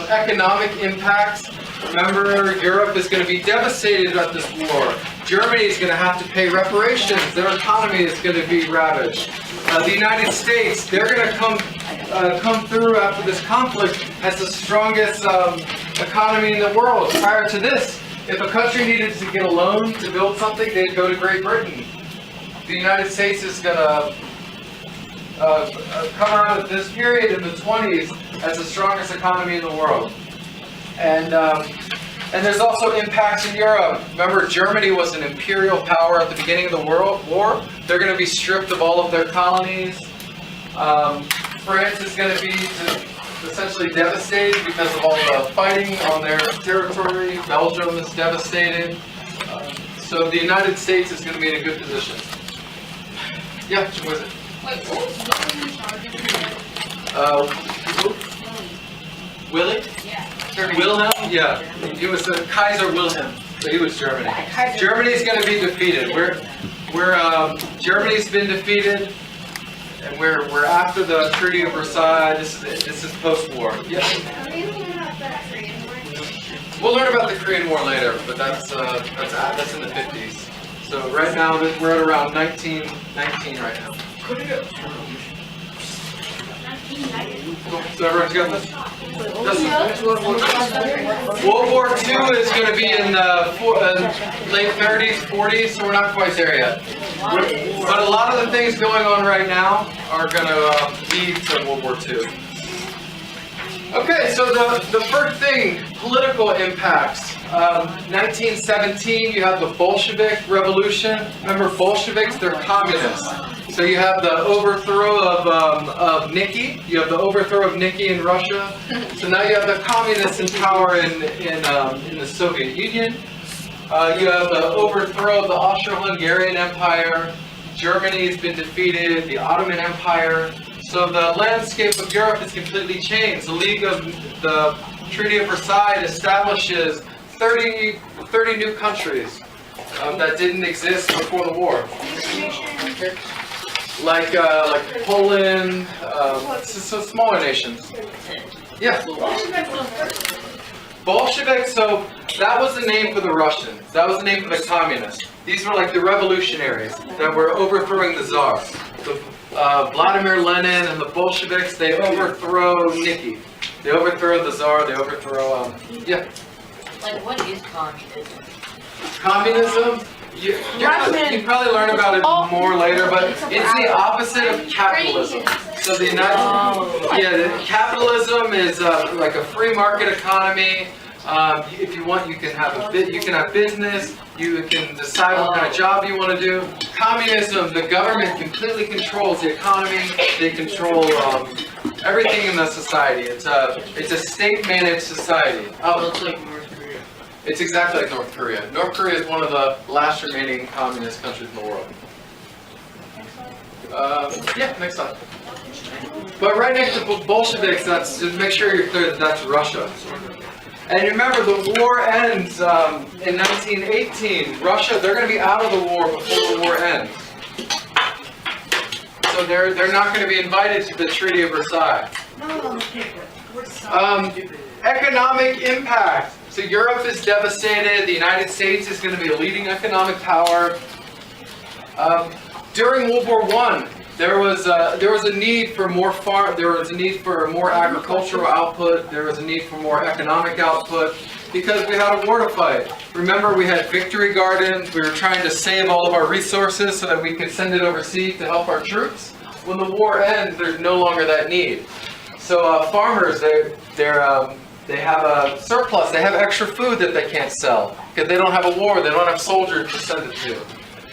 economic impacts. Remember, Europe is going to be devastated at this war. Germany is going to have to pay reparations. Their economy is going to be ravaged. The United States, they're going to come through after this conflict as the strongest economy in the world. Prior to this, if a country needed to get a loan to build something, they'd go to Great Britain. The United States is going to come out of this period in the 20s as the strongest economy in the world. And there's also impacts in Europe. Remember, Germany was an imperial power at the beginning of the World War. They're going to be stripped of all of their colonies. France is going to be essentially devastated because of all the fighting on their territory. Belgium is devastated. So the United States is going to be in a good position. Yeah, what is it? Wait, what was Willie in charge of? Willie? Yeah. Wilhelm? Yeah. He was Kaiser Wilhelm. So he was Germany. Germany's going to be defeated. Germany's been defeated, and we're after the Treaty of Versailles. This is post-war. Yeah. We'll learn about the Korean War later, but that's in the 50s. So right now we're at around 1919 right now. So everyone's got this? World War II is going to be in the late 30s, 40s, so we're not quite there yet. But a lot of the things going on right now are going to lead to World War II. Okay, so the first thing, political impacts. 1917, you have the Bolshevik Revolution. Remember, Bolsheviks, they're communists. So you have the overthrow of Nikki. You have the overthrow of Nikki in Russia. So now you have the communists in power in the Soviet Union. You have the overthrow of the Austro-Hungarian Empire. Germany has been defeated. The Ottoman Empire. So the landscape of Europe is completely changed. The Treaty of Versailles establishes 30 new countries that didn't exist before the war. Like Poland, so smaller nations. Yeah. Bolsheviks, so that was the name for the Russians. That was the name for the communists. These were like the revolutionaries that were overthrowing the Tsar. So, Vladimir Lenin and the Bolsheviks, they overthrow Nikki. They overthrow the Tsar, they overthrow, yeah. Like, what is communism? Communism? You probably learn about it more later, but it's the opposite of capitalism. So the capitalism is like a free market economy. If you want, you can have business. You can decide what kind of job you want to do. Communism, the government completely controls the economy. They control everything in the society. It's a state-managed society. It's like North Korea. It's exactly like North Korea. North Korea is one of the last remaining communist countries in the world. Yeah, next slide. But right next to Bolsheviks, just make sure you're clear that that's Russia. And remember, the war ends in 1918. Russia, they're going to be out of the war before the war ends. So they're not going to be invited to the Treaty of Versailles. Economic impact. So Europe is devastated. The United States is going to be a leading economic power. During World War I, there was a need for more more agricultural output. There was a need for more economic output because we had a war to fight. Remember, we had victory gardens. We were trying to save all of our resources so that we could send it overseas to help our troops. When the war ends, there's no longer that need. So farmers, they have a surplus. They have extra food that they can't sell because they don't have a war. They don't have soldiers to send it to.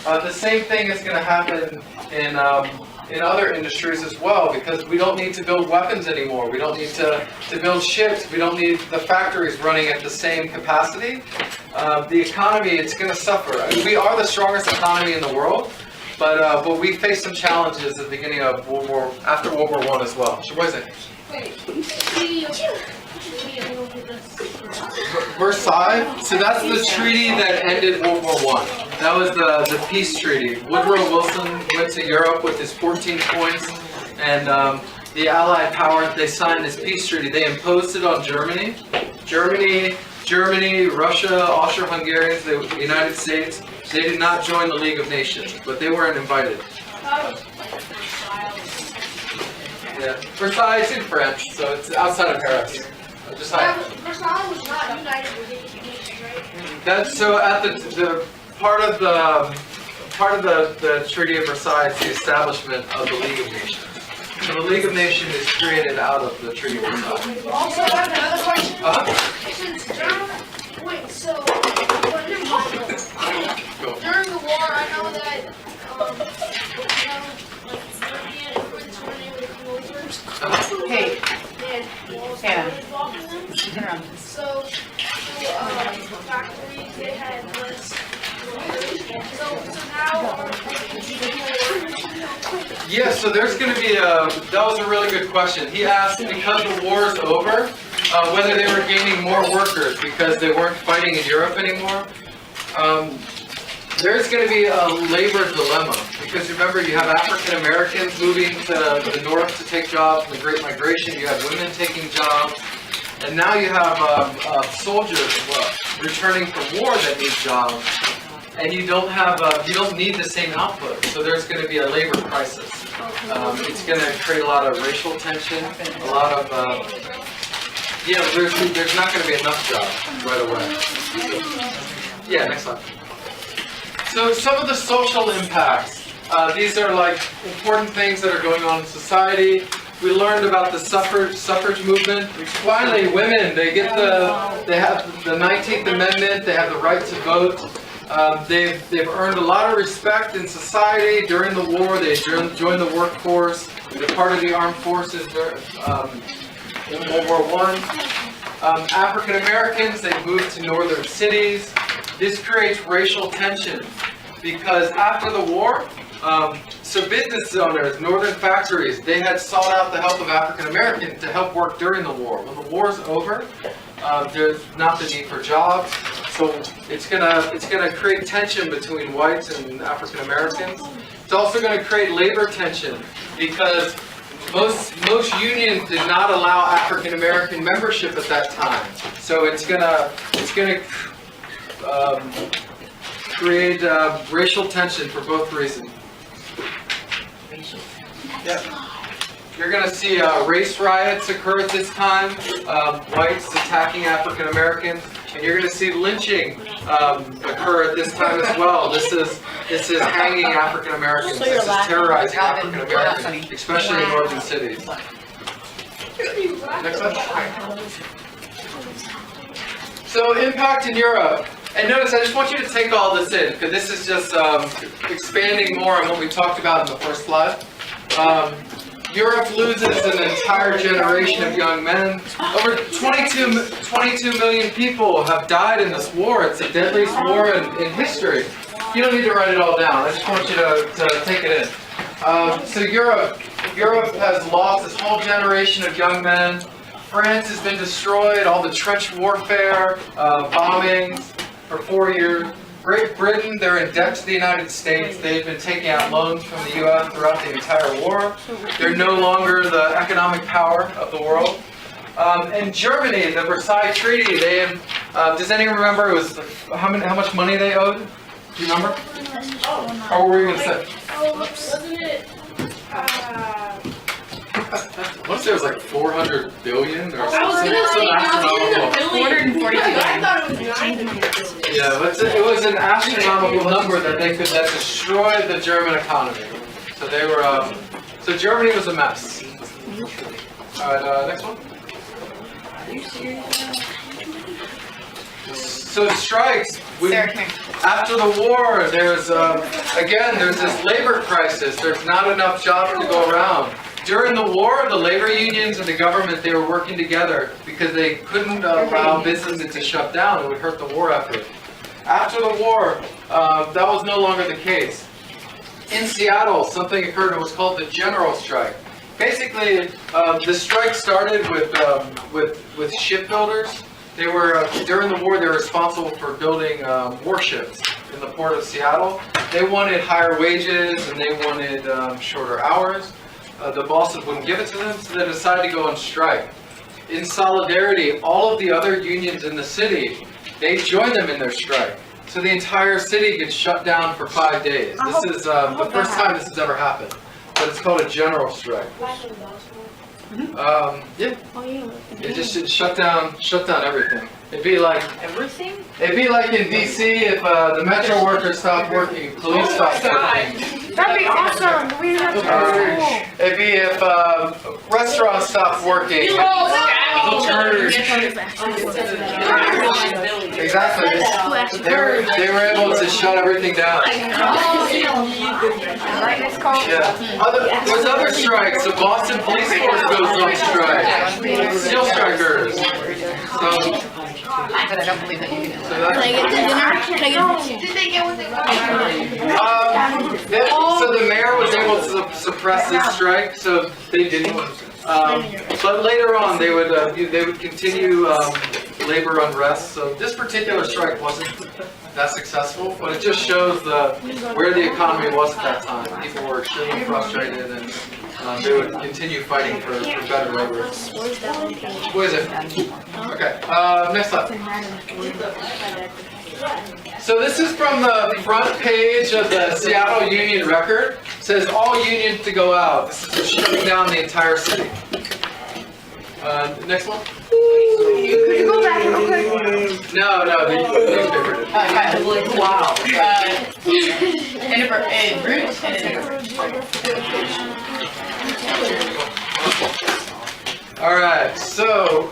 The same thing is going to happen in other industries as well, because we don't need to build weapons anymore. We don't need to build ships. We don't need the factories running at the same capacity. The economy, it's going to suffer. I mean, we are the strongest economy in the world, but we face some challenges at the beginning of after World War I as well. So what is it? Versailles. So that's the treaty that ended World War I. That was the peace treaty. Woodrow Wilson went to Europe with his 14 points, and the Allied power, they signed this peace treaty. They imposed it on Germany. Germany, Russia, Austro-Hungarians, the United States. They did not join the League of Nations, but they weren't invited. Yeah, Versailles is in France, so it's outside of Paris. Just Versailles was not united with the Nations, right? That's so at the part of the Treaty of Versailles is the establishment of the League of Nations. So the League of Nations is created out of the Treaty of Versailles. Also, I have another question. Uh-huh. Since wait, so during the war, I know that European immigrants when they would come over, Hey, they had walls Hannah. involved in them. turn around. So factories, they had less workers. So now are Yeah, so there's going to be that was a really good question. He asked because the war is over, whether they were gaining more workers because they weren't fighting in Europe anymore. There's going to be a labor dilemma because remember you have African Americans moving to the north to take jobs in the Great Migration. You have women taking jobs, and now you have soldiers returning from war that need jobs. And you don't need the same output, so there's going to be a labor crisis. It's going to create a lot of racial tension, a lot of, there's not going to be enough jobs right away. Yeah, next slide. So some of the social impacts, these are like important things that are going on in society. We learned about the suffrage movement. Finally, women, they have the 19th Amendment, they have the right to vote. They've earned a lot of respect in society during the war. They joined the workforce. They're part of the armed forces in World War I. African Americans, they moved to northern cities. This creates racial tension because after the war, so business owners, northern factories, they had sought out the help of African Americans to help work during the war. When the war's over, there's not the need for jobs. So it's gonna create tension between whites and African Americans. It's also going to create labor tension because most unions did not allow African American membership at that time. So it's gonna create racial tension for both reasons. Yeah. You're going to see race riots occur at this time, whites attacking African Americans, and you're going to see lynching occur at this time as well. This is hanging African Americans. This is terrorizing African Americans, especially in northern cities. Next one. So impact in Europe. And notice, I just want you to take all this in, because this is just expanding more on what we talked about in the first slide. Europe loses an entire generation of young men. Over 22 million people have died in this war. It's the deadliest war in history. You don't need to write it all down. I just want you to take it in. So Europe has lost this whole generation of young men. France has been destroyed, all the trench warfare, bombings for 4 years. Great Britain, they're in debt to the United States. They've been taking out loans from the U.S. throughout the entire war. They're no longer the economic power of the world. And Germany, the Versailles Treaty, they have, does anyone remember it was how much money they owed? Do you remember? Or what were you going to say? Oh, wasn't it? I want to say it was like 400 billion or I was something. gonna say, $442 billion. I thought it was 900. Yeah, but it was an astronomical number that destroyed the German economy. So they were, so Germany was a mess. All right, next one. So strikes. After the war, there's this labor crisis. There's not enough jobs to go around. During the war, the labor unions and the government, they were working together because they couldn't allow businesses to shut down. It would hurt the war effort. After the war, that was no longer the case. In Seattle, something occurred that was called the general strike. Basically, the strike started with shipbuilders. They were, during the war, they were responsible for building warships in the port of Seattle. They wanted higher wages and they wanted shorter hours. the bosses wouldn't give it to them, so they decided to go on strike. In solidarity, all of the other unions in the city, they joined them in their strike. So the entire city gets shut down for 5 days. This is the first time this has ever happened. But it's called a general strike. Yeah. It just shut down everything. It'd be like Everything? in DC if the metro workers stopped working, police stopped working. That'd be awesome. We have to go to school. It'd be if restaurants stopped working. Exactly. They were able to shut everything down. Yeah. There's other strikes. The Boston police force goes on strike. Steel strikers. But I don't believe that you can. Did they get what they wanted? So the mayor was able to suppress this strike, so they didn't. But later on, they would continue labor unrest. So this particular strike wasn't that successful, but it just shows where the economy was at that time. People were extremely frustrated, and they would continue fighting for better labor. What is it? Okay. Next slide. So this is from the front page of the Seattle Union Record. It says all unions to go out. This is shutting down the entire city. Next one. Could you go back real quick? No, the newspaper did. Wow. All right. So,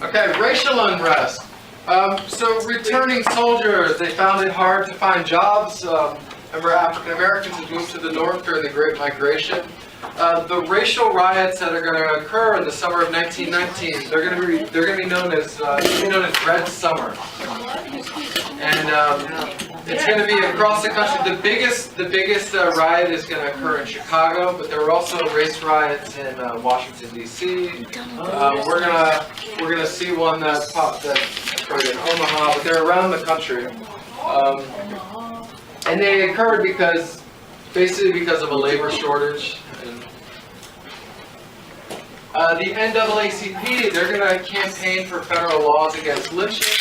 okay, racial unrest. So returning soldiers, they found it hard to find jobs. Remember, African Americans had moved to the north during the Great Migration. The racial riots that are going to occur in the summer of 1919, they're going to be known as Red Summer, and it's going to be across the country. The biggest riot is going to occur in Chicago, but there were also race riots in Washington D.C. We're gonna see one that occurred in Omaha, but they're around the country, and they occurred basically because of a labor shortage. The NAACP, they're going to campaign for federal laws against lynching.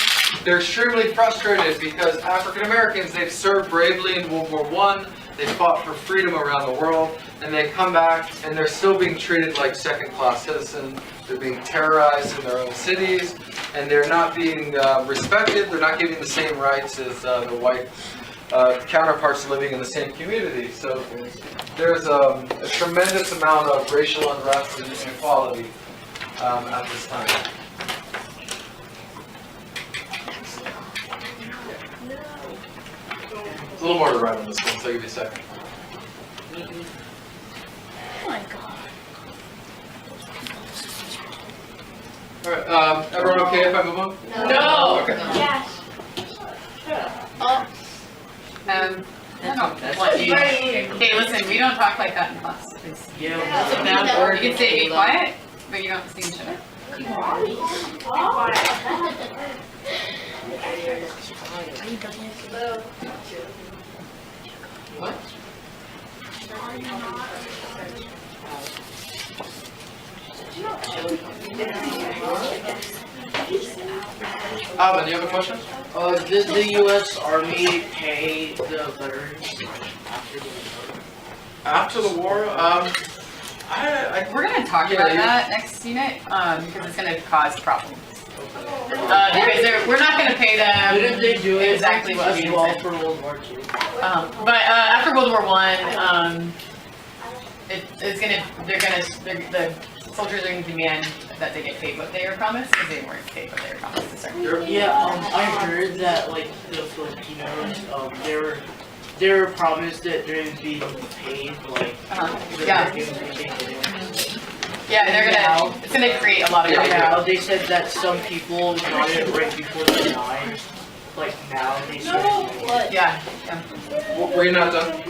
They're extremely frustrated because African Americans, they've served bravely in World War I, they fought for freedom around the world, and they come back and they're still being treated like second-class citizens. They're being terrorized in their own cities, and they're not being respected. They're not getting the same rights as the white counterparts living in the same community. So there's a tremendous amount of racial unrest and inequality at this time. There's a little more to write on this one, so I'll give you a second. Oh my god. Alright, everyone okay if I move on? No. Okay. Yes. Hey, listen, we don't talk like that in class, please. Yeah. That's a bad word. You can say be quiet, but you don't see each other. What? Alvin, do you have a question? Did the U.S. Army pay the veterans after the war? We're gonna talk about that next unit, because it's gonna cause problems. Because we're not gonna pay them. Didn't they do it exactly what we well said. for World War II? But after World War I, the soldiers are going to demand that they get paid what they were promised, because they weren't paid what they were promised to start. Yeah, I heard that like the Filipinos, they were promised that they would be paid like. Yeah. Yeah, it's gonna create a lot of Now they said that some people got it right before they died. Like now they said. Yeah. Were you not done?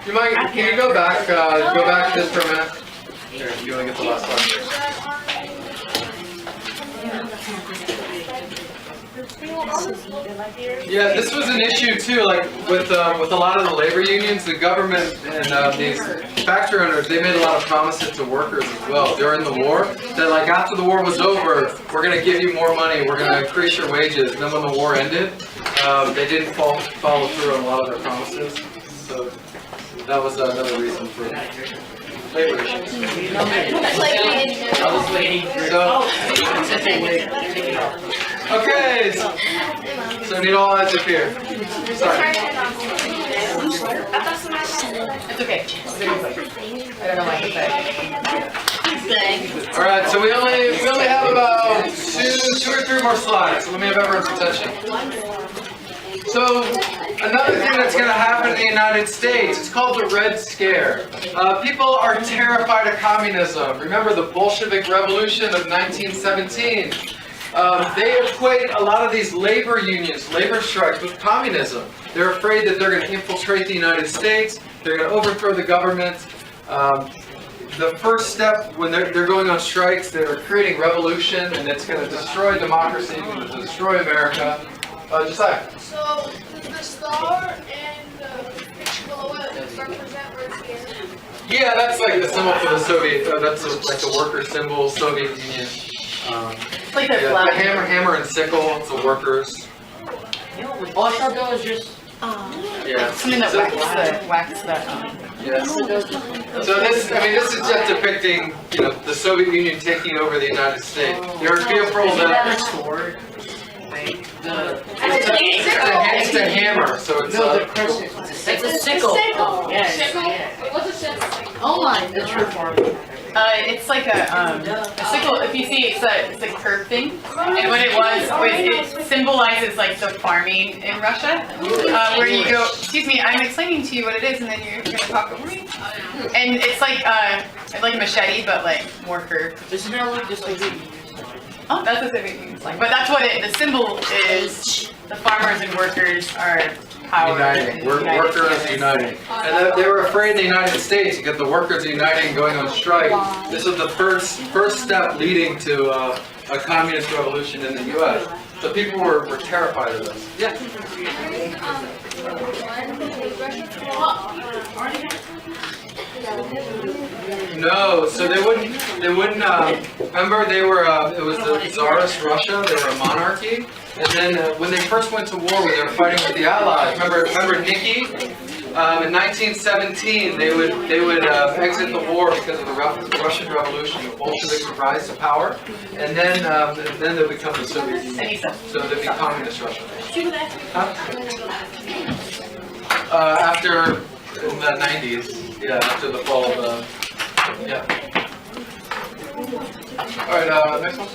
You mind? Can you go back? Go back just for a minute. Here, you want to get the last one? Yeah, this was an issue too. Like with a lot of the labor unions, the government and these factory owners, they made a lot of promises to workers as well during the war. That like after the war was over, we're gonna give you more money, we're gonna increase your wages. And then when the war ended, they didn't follow through on a lot of their promises. So that was another reason for labor issues. I was waiting for Okay, so need all eyes up here. Sorry. It's okay. I don't know why you said. All right, so we only have about two or three more slides. So let me have everyone's attention. So another thing that's going to happen in the United States, it's called the Red Scare. People are terrified of communism. Remember the Bolshevik Revolution of 1917? They equate a lot of these labor unions, labor strikes with communism. They're afraid that they're going to infiltrate the United States, they're going to overthrow the government. The first step when they're going on strikes, they're creating revolution, and it's going to destroy democracy, it's going to destroy America. Josiah. So, does the star and the picture below it represent Red Scare? Yeah, that's like the symbol for the Soviet, that's like the worker symbol, Soviet Union. It's like the Yeah, flag. the hammer and sickle, it's the workers. Oh, I thought that was just. Yeah. Something that So- whacks that. Yes. So this is just depicting, the Soviet Union taking over the United States. There are people Isn't that a that sword? Like the. it's a hammer, so it's No, the crescent. It's a sickle. Yes. Sickle? Yeah. What's a sickle? Oh my. It's for farming. It's like a sickle. If you see, it's a curved thing, and what it symbolizes like the farming in Russia, where you go. Excuse me, I'm explaining to you what it is, and then you're gonna talk over me. And it's like a machete, but like more curved. Isn't that like just like the Oh, that's what it means. Like, but that's what the symbol is. The farmers and workers are power. uniting. Workers uniting. And they were afraid in the United States because the workers uniting, going on strike. This was the first step leading to a communist revolution in the U.S. So people were terrified of this. Yeah. No, so they wouldn't, remember they were, it was the Tsarist Russia, they were a monarchy, and then when they first went to war, when they were fighting with the Allies, remember Nikki? In 1917, they would exit the war because of the Russian Revolution, the Bolsheviks would rise to power, and then they become the Soviet Union, so they'd be communist Russia. Huh? After in the 90s, yeah, after the fall of the, yeah. All right, next one.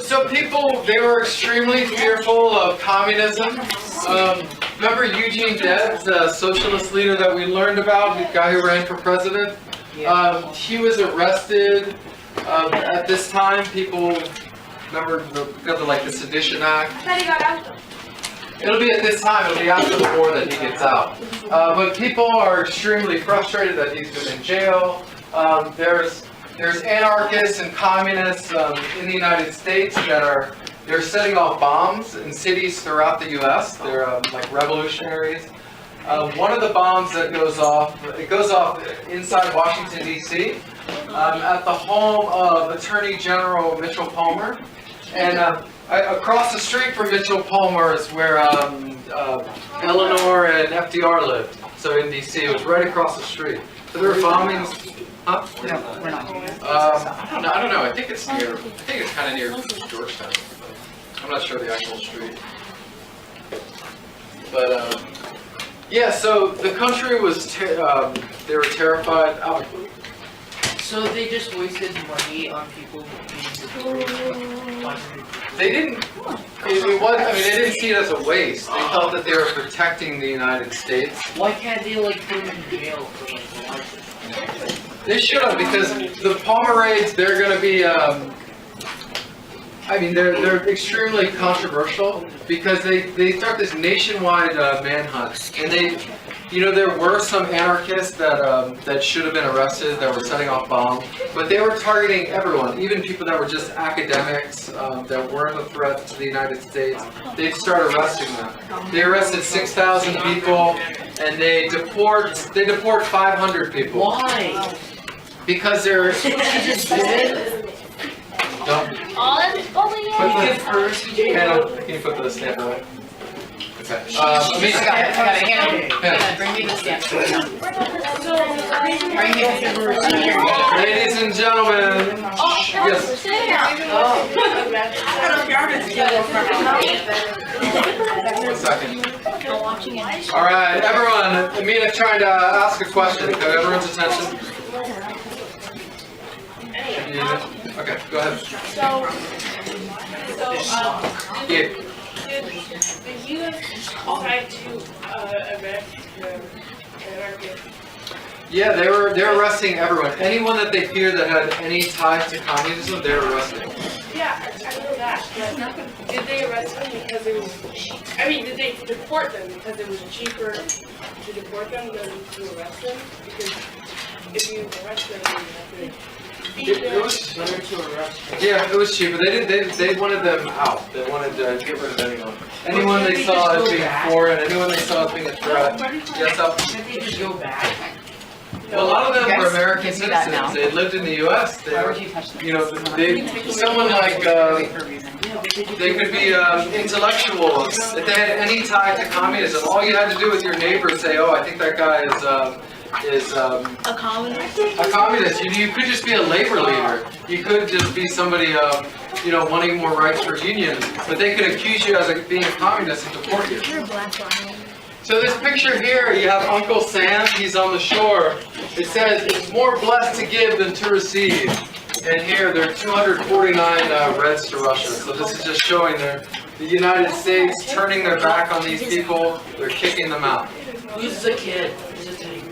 So people, they were extremely fearful of communism. Remember Eugene Debs, the socialist leader that we learned about, the guy who ran for president? He was arrested. At this time, people remember because of like the Sedition Act. I thought he got out. It'll be at this time, it'll be after the war that he gets out. But people are extremely frustrated that he's been in jail. There's anarchists and communists in the United States that they're setting off bombs in cities throughout the U.S. They're like revolutionaries. One of the bombs that goes off, it goes off inside Washington, D.C. At the home of Attorney General Mitchell Palmer. And across the street from Mitchell Palmer is where Eleanor and FDR lived. So in D.C., it was right across the street. So there were bombings. Huh? No, we're not doing it. I don't know. I think it's kind of near Georgetown. But I'm not sure the actual street. But yeah. So the country was they were terrified. So they just wasted money on people They didn't. It was. I mean, they didn't see it as a waste. They felt that they were protecting the United States. Why can't they like put them in jail for like life? They should have, because the Palmer raids, they're going to be I mean, they're extremely controversial because they start this nationwide manhunt, and there were some anarchists that should have been arrested that were setting off bombs, but they were targeting everyone, even people that were just academics that weren't a threat to the United States. They'd start arresting them. They arrested 6,000 people, and they deport 500 people. Why? Because they're don't Hannah, can you put the stamp away? Okay. I got it. Hannah, bring me the stamp. Bring me the stamp. Ladies and gentlemen. Yes. One second. All right, everyone. Amina trying to ask a question. Got everyone's attention? Okay, go ahead. Yeah. Did you decide to arrest the anarchists? Yeah, they were arresting everyone. Anyone that they feared that had any ties to communism, they were arresting. Yeah, I know that. But did they arrest them because it was cheap? I mean, did they deport them because it was cheaper to deport them than to arrest them? Because if you arrest them, you have to. It was Better to arrest them. Yeah, it was cheaper. They wanted them out. They wanted to get rid of anyone. Anyone they saw as being foreign, anyone they saw as being a threat. Yes, up. Can't they just go back? Well, a lot of them were Yes, American give me that now. citizens. They lived in the U.S. They Why were, would you touch them? someone like they could be intellectuals. If they had any tie to communism, all you had to do with your neighbor is say, "Oh, I think that guy is a communist." You could just be a labor leader. You could just be somebody, wanting more rights for unions. But they could accuse you as being a communist and deport you. So this picture here, you have Uncle Sam. He's on the shore. It says it's more blessed to give than to receive. And here there are 249 Reds to Russia. So this is just showing the United States turning their back on these people. They're kicking them out. Who's the kid? Who's the teddy?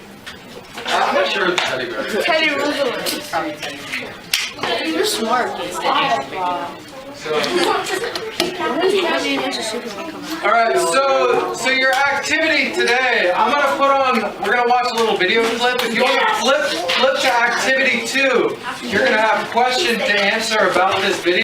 I'm not sure it's Teddy Bear. Teddy Roosevelt. Probably Teddy. You're smart. So, all right, so your activity today, we're gonna watch a little video clip. If you want to flip to activity 2, you're gonna have questions to answer about this video.